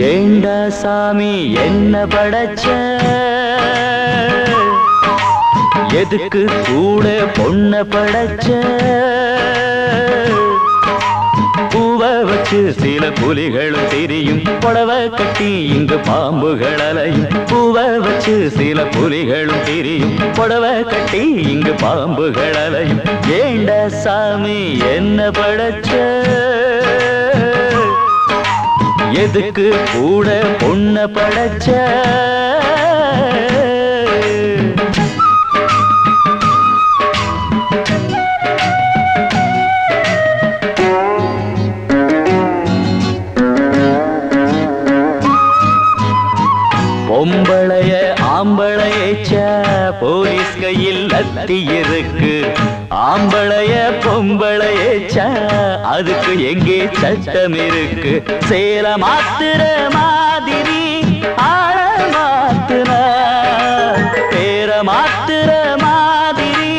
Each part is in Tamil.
ஏண்டா சாமி என்ன படைச்ச, எதுக்கு கூட பொண்ண படைச்ச, பூவை வச்சு சில புலிகளும் தெரியும், புடவை கட்டி இங்கு பாம்புகள் அலையும். பூவை வச்சு சில புலிகளும் தெரியும், புடவை கட்டி இங்கு பாம்புகள் அலையும். ஏண்டா சாமி என்ன படைச்ச, எதுக்கு கூட பொண்ண படைச்ச. பொம்பளைய ஆம்பளையச்ச போலீஸ் கையில் லத்தி இருக்கு, ஆம்பளைய பொம்பளையச்ச அதுக்கு எங்கே சட்டம் இருக்கு. சேல மாத்துற மாதிரி ஆள மாத்துனா, பேர மாத்துற மாதிரி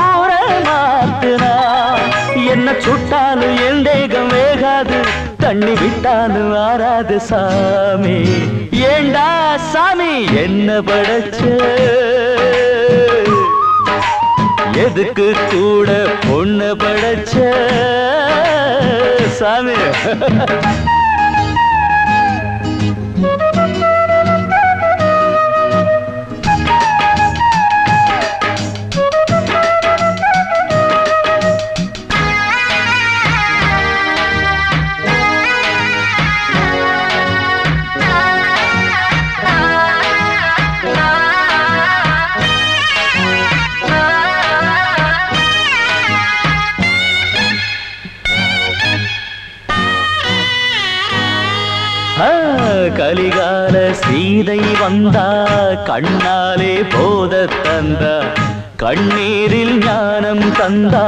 ஊர மாத்துனா, என்ன சுட்டாலும் என் தேகம் வேகாது, தண்ணி விட்டாலும் ஆறாது சாமி. ஏண்டா சாமி என்ன படைச்ச, எதுக்கு கூட பொண்ணு படைச்ச சாமி. கலிகால சீதை வந்தா கண்ணாலே போத தந்தா, கண்ணீரில் ஞானம் தந்தா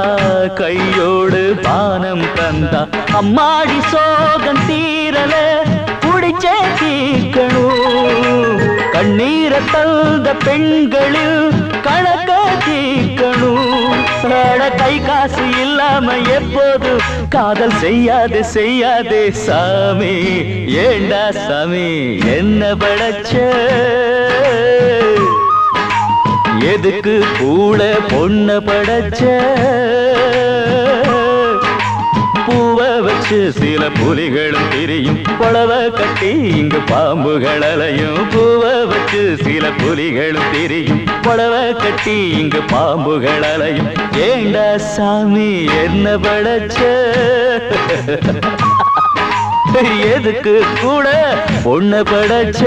கையோடு பானம் தந்தா. அம்மாடி சோகம் தீரல குடிச்சே தீக்கணும், கண்ணீரை தந்த பெண்களில் கணக்க தீக்கணும். கை காசு இல்லாம எப்போது காதல் செய்யாதே செய்யாதே சாமி. ஏண்டா சாமி என்ன படைச்ச, எதுக்கு கூட பொண்ண படைச்ச. பூவை வச்சு சில புலிகளும் தெரியும், புடவை கட்டி இங்கு பாம்புகள் அலையும். பூவை வச்சு சில புலிகளும் தெரியும், புடவை கட்டி இங்கு பாம்புகள் அலையும். ஏண்டா சாமி என்ன படைச்ச, எதுக்கு கூட பொண்ண படைச்ச.